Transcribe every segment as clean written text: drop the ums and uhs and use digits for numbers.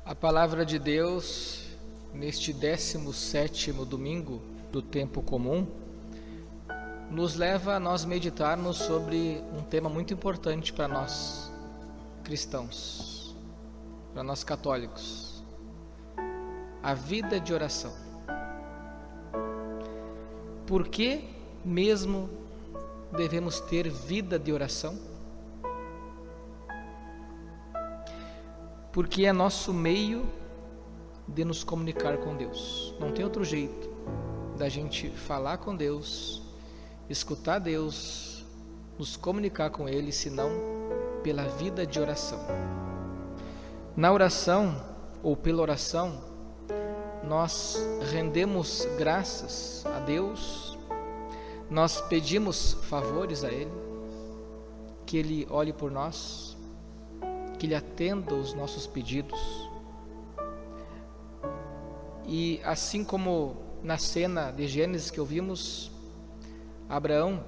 A palavra de Deus, neste 17º domingo do tempo comum, nos leva a nós meditarmos sobre um tema muito importante para nós cristãos, para nós católicos: a vida de oração. Por que mesmo devemos ter vida de oração? Porque é nosso meio de nos comunicar com Deus. Não tem outro jeito da gente falar com Deus, escutar Deus, nos comunicar com Ele, senão pela vida de oração. Na oração, ou pela oração, nós rendemos graças a Deus, nós pedimos favores a Ele, que Ele olhe por nós, que Ele atenda os nossos pedidos. E assim como na cena de Gênesis que ouvimos, Abraão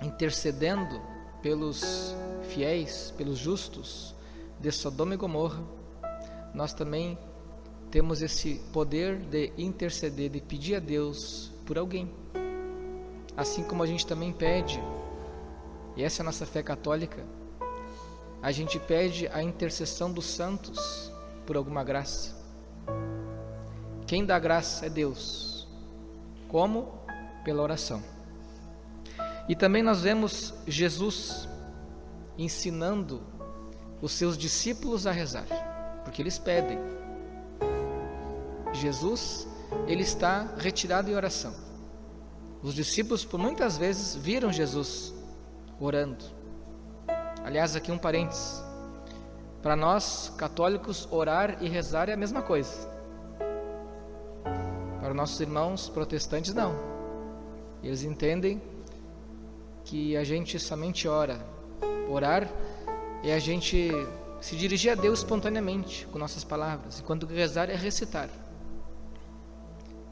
intercedendo pelos fiéis, pelos justos de Sodoma e Gomorra, nós também temos esse poder de interceder, de pedir a Deus por alguém. Assim como a gente também pede, e essa é a nossa fé católica, a gente pede a intercessão dos santos por alguma graça. Quem dá graça é Deus. Como? Pela oração. E também nós vemos Jesus ensinando os seus discípulos a rezar, porque eles pedem. Jesus, ele está retirado em oração. Os discípulos por muitas vezes viram Jesus orando. Aliás, aqui um parênteses: para nós católicos, orar e rezar é a mesma coisa. Para nossos irmãos protestantes, não. Eles entendem que a gente somente ora. Orar é a gente se dirigir a Deus espontaneamente com nossas palavras, enquanto rezar é recitar.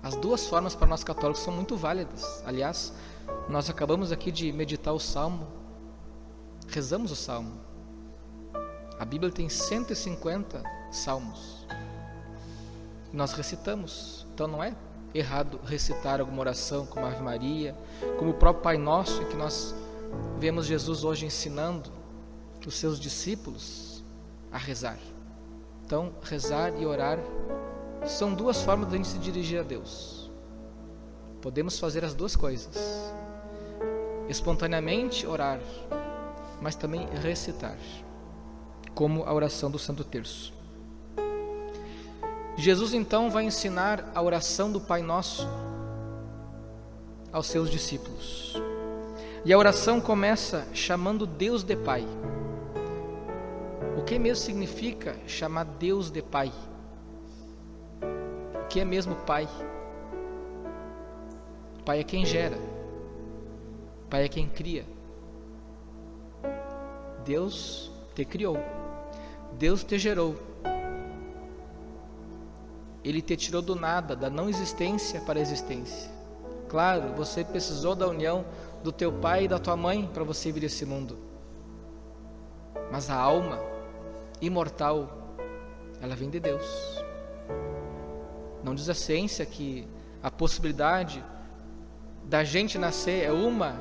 As duas formas para nós católicos são muito válidas. Aliás, nós acabamos aqui de meditar o Salmo, rezamos o Salmo. A Bíblia tem 150 salmos. Nós recitamos. Então não é errado recitar alguma oração como a Ave Maria, como o próprio Pai Nosso, em que nós vemos Jesus hoje ensinando os seus discípulos a rezar. Então, rezar e orar são duas formas de a gente se dirigir a Deus. Podemos fazer as duas coisas: espontaneamente orar, mas também recitar, como a oração do Santo Terço. Jesus então vai ensinar a oração do Pai Nosso aos seus discípulos. E a oração começa chamando Deus de Pai. O que mesmo significa chamar Deus de Pai? O que é mesmo Pai? Pai é quem gera. Pai é quem cria. Deus te criou. Deus te gerou. Ele te tirou do nada, da não existência para a existência. Claro, você precisou da união do teu pai e da tua mãe para você vir a esse mundo. Mas a alma imortal, ela vem de Deus. Não diz a ciência que a possibilidade da gente nascer é uma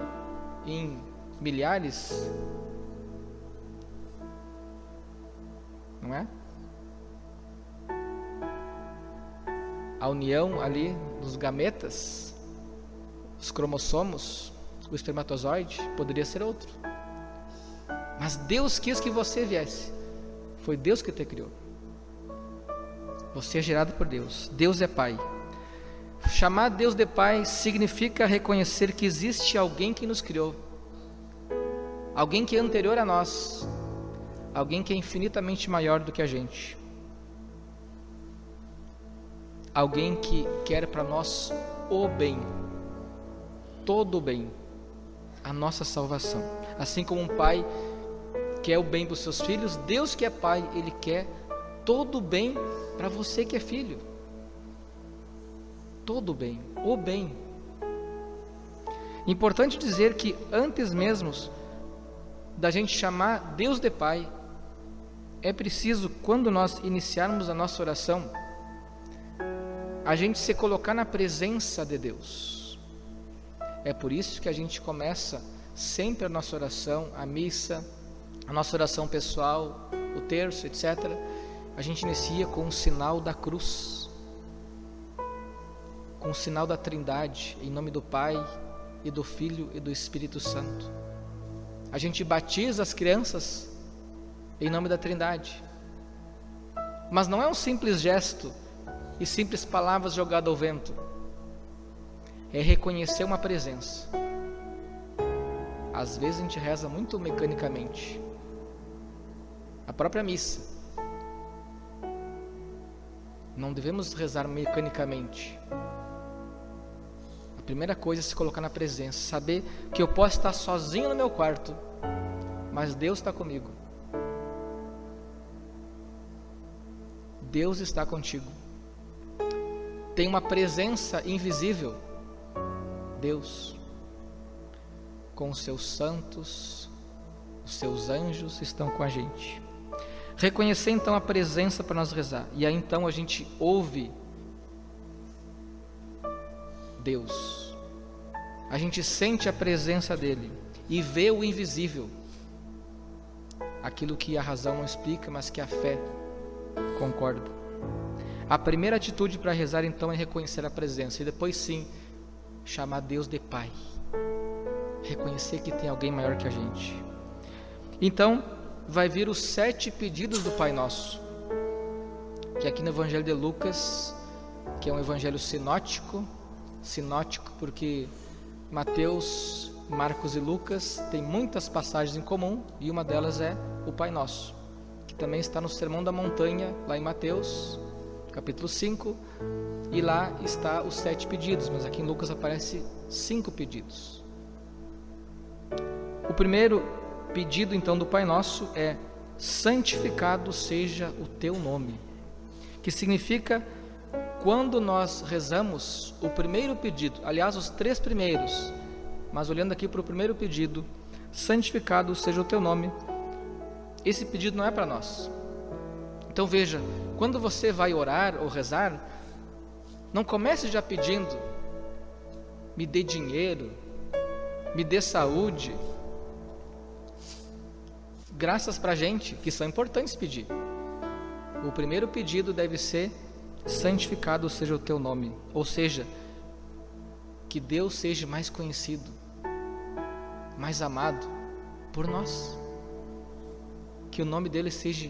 em milhares? Não é? A união ali dos gametas, os cromossomos, o espermatozoide, poderia ser outro. Mas Deus quis que você viesse. Foi Deus que te criou. Você é gerado por Deus. Deus é Pai. Chamar Deus de Pai significa reconhecer que existe alguém que nos criou. Alguém que é anterior a nós. Alguém que é infinitamente maior do que a gente. Alguém que quer para nós o bem, todo o bem, a nossa salvação. Assim como um pai quer o bem para os seus filhos, Deus que é Pai, Ele quer todo o bem para você que é filho. Todo o bem, o bem. Importante dizer que antes mesmo da gente chamar Deus de Pai, é preciso, quando nós iniciarmos a nossa oração, a gente se colocar na presença de Deus. É por isso que a gente começa sempre a nossa oração, a missa, a nossa oração pessoal, o terço, etc. A gente inicia com o sinal da cruz, com o sinal da Trindade, em nome do Pai, e do Filho e do Espírito Santo. A gente batiza as crianças em nome da Trindade. Mas não é um simples gesto e simples palavras jogadas ao vento. É reconhecer uma presença. Às vezes a gente reza muito mecanicamente. A própria missa. Não devemos rezar mecanicamente. A primeira coisa é se colocar na presença, saber que eu posso estar sozinho no meu quarto, mas Deus está comigo. Deus está contigo. Tem uma presença invisível, Deus, com os seus santos, os seus anjos estão com a gente. Reconhecer então a presença para nós rezar, e aí então a gente ouve Deus, a gente sente a presença dele e vê o invisível, aquilo que a razão não explica, mas que a fé concorda. A primeira atitude para rezar então é reconhecer a presença, e depois sim chamar Deus de Pai, reconhecer que tem alguém maior que a gente. Então vai vir os 7 pedidos do Pai Nosso, que aqui no Evangelho de Lucas, que é um evangelho sinótico porque Mateus, Marcos e Lucas têm muitas passagens em comum, e uma delas é o Pai Nosso, que também está no Sermão da Montanha, lá em Mateus, capítulo 5, e lá está os 7 pedidos, mas aqui em Lucas aparece 5 pedidos. O primeiro pedido então do Pai Nosso é: santificado seja o teu nome, que significa, quando nós rezamos o primeiro pedido, aliás os 3 primeiros, mas olhando aqui para o primeiro pedido, santificado seja o teu nome, esse pedido não é para nós. Então veja, quando você vai orar ou rezar, não comece já pedindo: me dê dinheiro, me dê saúde. Graças para a gente, que são importantes pedir. O primeiro pedido deve ser: santificado seja o teu nome, ou seja, que Deus seja mais conhecido, mais amado por nós, que o nome dele seja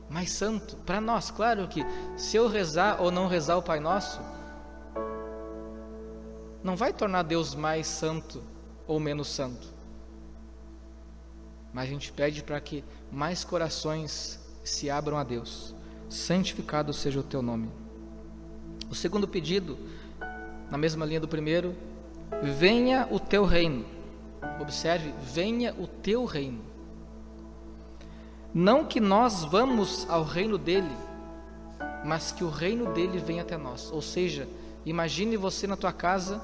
mais santo para nós. Claro que se eu rezar ou não rezar o Pai Nosso, não vai tornar Deus mais santo ou menos santo, mas a gente pede para que mais corações se abram a Deus. Santificado seja o teu nome. O segundo pedido, na mesma linha do primeiro: venha o teu reino. Observe, venha o teu reino. Não que nós vamos ao reino dele, mas que o reino dele venha até nós. Ou seja, imagine você na tua casa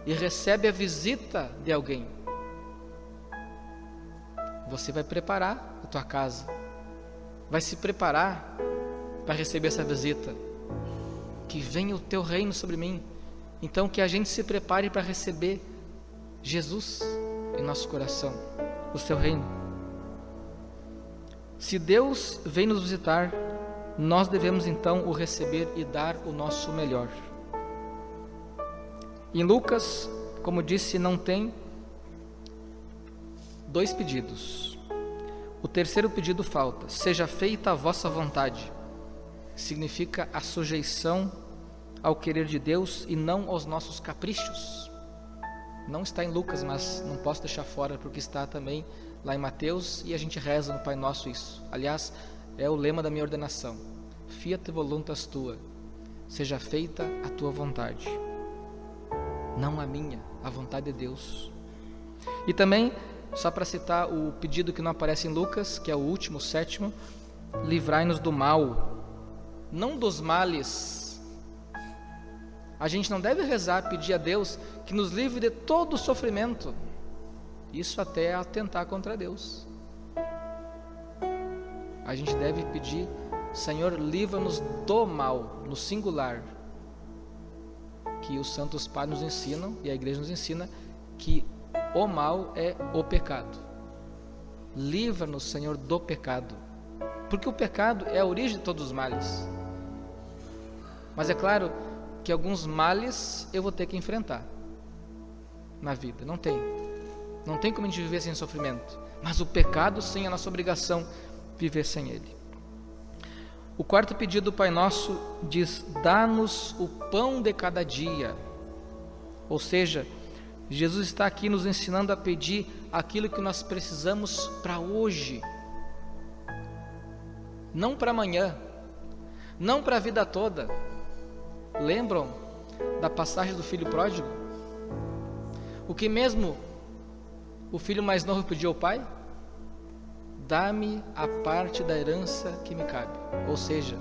e recebe a visita de alguém. Você vai preparar a tua casa, vai se preparar para receber essa visita. Que venha o teu reino sobre mim. Então que a gente se prepare para receber Jesus em nosso coração, o seu reino. Se Deus vem nos visitar, nós devemos então o receber e dar o nosso melhor. Em Lucas, como disse, não tem 2 pedidos. O terceiro pedido falta: seja feita a vossa vontade. Significa a sujeição ao querer de Deus e não aos nossos caprichos. Não está em Lucas, mas não posso deixar fora, porque está também lá em Mateus, e a gente reza no Pai Nosso isso. Aliás, é o lema da minha ordenação: fiat voluntas tua, seja feita a tua vontade, não a minha, a vontade de Deus. E também, só para citar o pedido que não aparece em Lucas, que é o último, o 7º: livrai-nos do mal, não dos males. A gente não deve rezar, pedir a Deus que nos livre de todo o sofrimento. Isso até é atentar contra Deus. a gente deve pedir: Senhor, livra-nos do mal, no singular, que os santos padres nos ensinam e a igreja nos ensina que o mal é o pecado. Livra-nos, Senhor, do pecado, porque o pecado é a origem de todos os males. Mas é claro que alguns males eu vou ter que enfrentar na vida, não tem como a gente viver sem sofrimento, mas o pecado sim é a nossa obrigação viver sem ele. O quarto pedido do Pai Nosso diz: dá-nos o pão de cada dia. Ou seja, Jesus está aqui nos ensinando a pedir aquilo que nós precisamos para hoje, não para amanhã, não para a vida toda. Lembram da passagem do filho pródigo? O que mesmo o filho mais novo pediu ao pai? Dá-me a parte da herança que me cabe. Ou seja,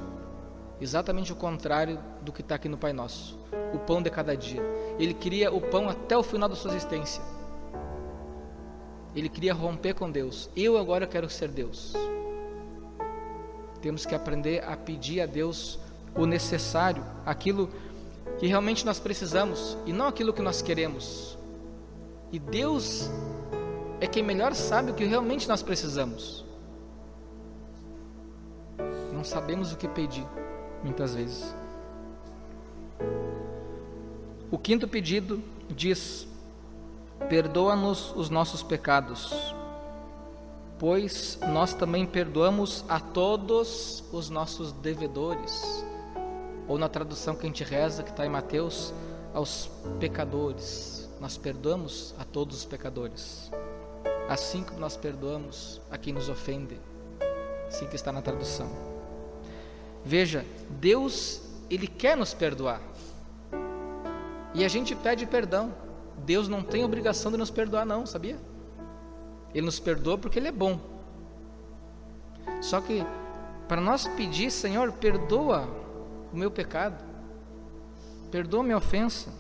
exatamente o contrário do que está aqui no Pai Nosso. O pão de cada dia. Ele queria o pão até o final da sua existência. Ele queria romper com Deus. Eu agora quero ser Deus. Temos que aprender a pedir a Deus o necessário, aquilo que realmente nós precisamos e não aquilo que nós queremos. E Deus é quem melhor sabe o que realmente nós precisamos. Não sabemos o que pedir, muitas vezes. O quinto pedido diz: perdoa-nos os nossos pecados, pois nós também perdoamos a todos os nossos devedores. Ou na tradução que a gente reza, que está em Mateus, aos pecadores. Nós perdoamos a todos os pecadores, assim como nós perdoamos a quem nos ofende, assim que está na tradução. Veja, Deus, Ele quer nos perdoar, e a gente pede perdão. Deus não tem obrigação de nos perdoar não, sabia? Ele nos perdoa porque Ele é bom. Só que para nós pedir: Senhor, perdoa o meu pecado, perdoa a minha ofensa,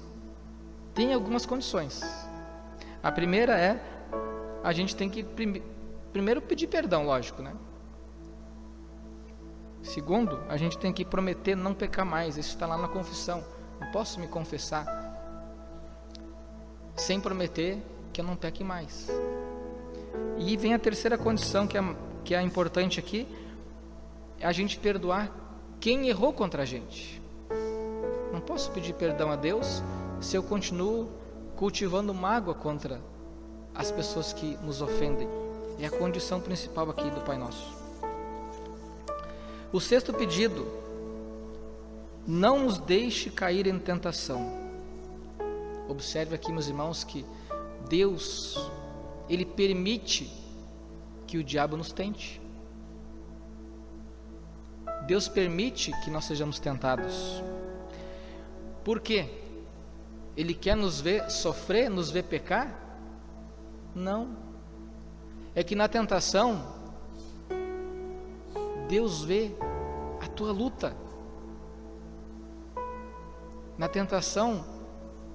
tem algumas condições. A primeira é: a gente tem que primeiro pedir perdão, lógico, né? Segundo, a gente tem que prometer não pecar mais. Isso está lá na confissão. Não posso me confessar sem prometer que eu não peque mais. E vem a terceira condição, que é importante aqui: é a gente perdoar quem errou contra a gente. Não posso pedir perdão a Deus se eu continuo cultivando mágoa contra as pessoas que nos ofendem. É a condição principal aqui do Pai Nosso. O sexto pedido: não nos deixe cair em tentação. Observe aqui, meus irmãos, que Deus, Ele permite que o diabo nos tente. Deus permite que nós sejamos tentados. Por quê? Ele quer nos ver sofrer, nos ver pecar? Não. É que na tentação, Deus vê a tua luta. Na tentação,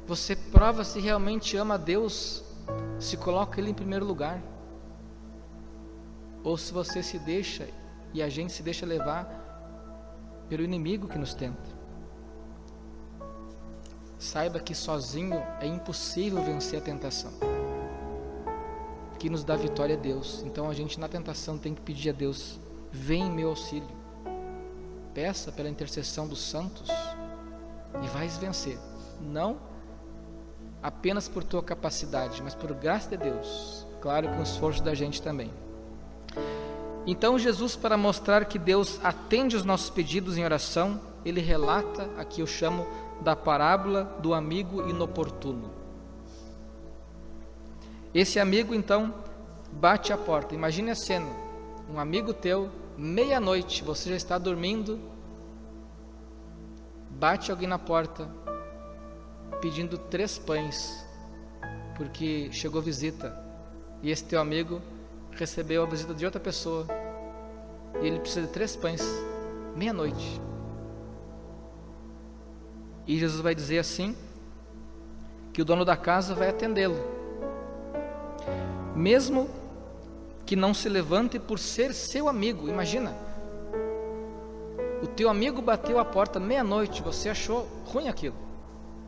você prova se realmente ama a Deus, se coloca Ele em primeiro lugar, ou se você se deixa, e a gente se deixa levar pelo inimigo que nos tenta. Saiba que sozinho é impossível vencer a tentação. Que nos dá vitória é Deus. Então a gente na tentação tem que pedir a Deus: vem em meu auxílio. Peça pela intercessão dos santos e vais vencer. Não apenas por tua capacidade, mas por graça de Deus. Claro, com o esforço da gente também. Então Jesus, para mostrar que Deus atende os nossos pedidos em oração, Ele relata, aqui eu chamo da parábola do amigo inoportuno. Esse amigo então bate a porta. Imagine a cena: um amigo teu, meia-noite, você já está dormindo, bate alguém na porta pedindo 3 pães, porque chegou visita, e esse teu amigo recebeu a visita de outra pessoa, e ele precisa de 3 pães, meia-noite. E Jesus vai dizer assim, que o dono da casa vai atendê-lo, mesmo que não se levante por ser seu amigo. Imagina, O teu amigo bateu a porta meia-noite, você achou ruim aquilo,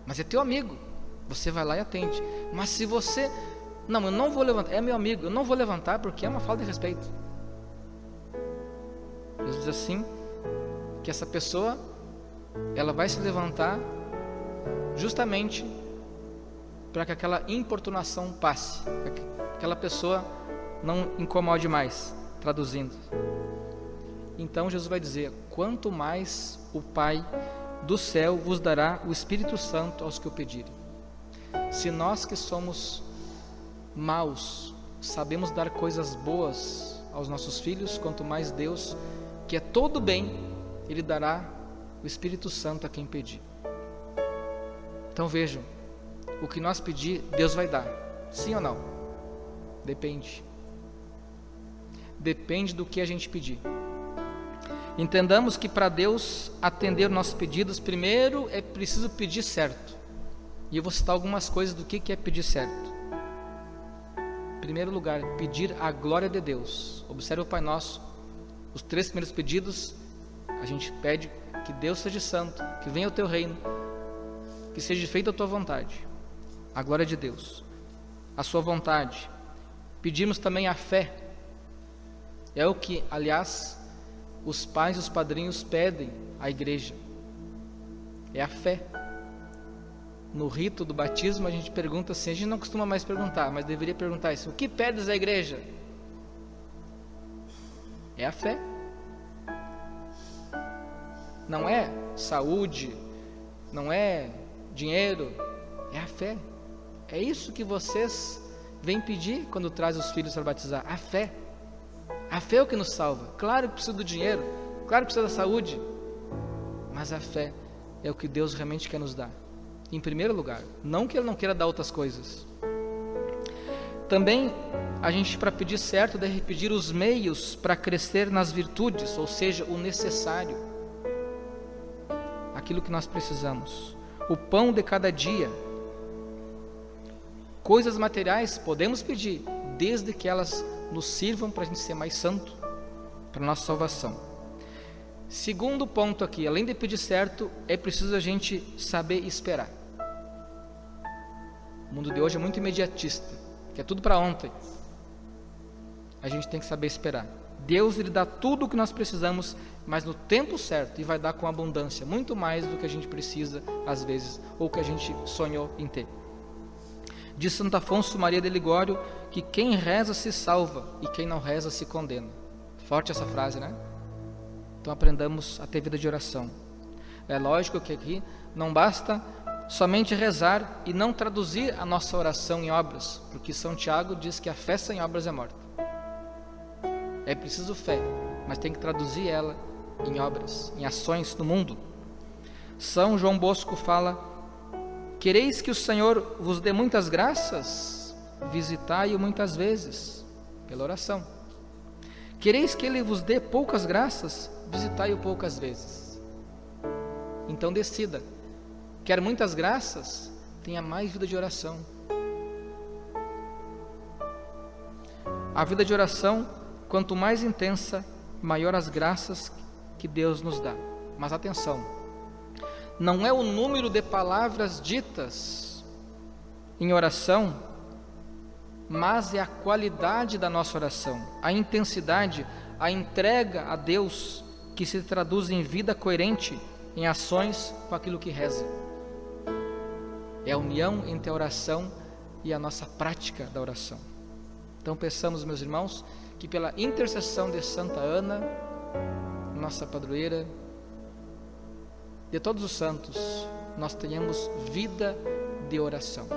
mas é teu amigo, você vai lá e atende. Mas se você, não, eu não vou levantar, é meu amigo, eu não vou levantar porque é uma falta de respeito. Deus diz assim, que essa pessoa, ela vai se levantar justamente para que aquela importunação passe, para que aquela pessoa não incomode mais, traduzindo. Então Jesus vai dizer, quanto mais o Pai do céu vos dará o Espírito Santo aos que o pedirem. Se nós que somos maus, sabemos dar coisas boas aos nossos filhos, quanto mais Deus, que é todo bem, Ele dará o Espírito Santo a quem pedir. Então vejam, o que nós pedir, Deus vai dar, sim ou não? Depende. Depende do que a gente pedir. Entendamos que para Deus atender nossos pedidos, primeiro é preciso pedir certo. E eu vou citar algumas coisas do que é pedir certo. Em primeiro lugar, pedir a glória de Deus. Observe o Pai Nosso. Os 3 primeiros pedidos, a gente pede que Deus seja santo, que venha o teu reino, que seja feita a tua vontade. A glória de Deus, a sua vontade. Pedimos também a fé. É o que, aliás, os pais e os padrinhos pedem à igreja. É a fé. No rito do batismo a gente pergunta assim, a gente não costuma mais perguntar, mas deveria perguntar isso: o que pedes à igreja? É a fé. Não é saúde, não é dinheiro, é a fé. É isso que vocês vêm pedir quando trazem os filhos para batizar, a fé. A fé é o que nos salva. Claro que precisa do dinheiro, claro que precisa da saúde, mas a fé é o que Deus realmente quer nos dar, em primeiro lugar. Não que Ele não queira dar outras coisas. Também a gente, para pedir certo, deve pedir os meios para crescer nas virtudes, ou seja, o necessário, aquilo que nós precisamos, o pão de cada dia. Coisas materiais podemos pedir, desde que elas nos sirvam para a gente ser mais santo, para a nossa salvação. Segundo ponto aqui, além de pedir certo, é preciso a gente saber esperar. O mundo de hoje é muito imediatista, quer tudo para ontem. A gente tem que saber esperar. Deus, Ele dá tudo o que nós precisamos, mas no tempo certo, e vai dar com abundância, muito mais do que a gente precisa às vezes, ou que a gente sonhou em ter. Diz Santo Afonso Maria de Ligório que quem reza se salva e quem não reza se condena. Forte essa frase, né? Então aprendamos a ter vida de oração. É lógico que aqui não basta somente rezar e não traduzir a nossa oração em obras, porque São Tiago diz que a fé sem obras é morta. É preciso fé, mas tem que traduzir ela em obras, em ações no mundo. São João Bosco fala: quereis que o Senhor vos dê muitas graças? Visitai-o muitas vezes, pela oração. Quereis que Ele vos dê poucas graças? Visitai-o poucas vezes. Então decida. Quer muitas graças? Tenha mais vida de oração. A vida de oração, quanto mais intensa, maior as graças que Deus nos dá. Mas atenção, não é o número de palavras ditas em oração, mas é a qualidade da nossa oração, a intensidade, a entrega a Deus, que se traduz em vida coerente, em ações com aquilo que reza. É a união entre a oração e a nossa prática da oração. Então peçamos, meus irmãos, que pela intercessão de Santa Ana, nossa padroeira, de todos os santos, nós tenhamos vida de oração.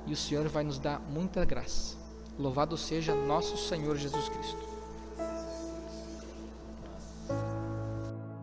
E o Senhor vai nos dar muita graça. Louvado seja nosso Senhor Jesus Cristo.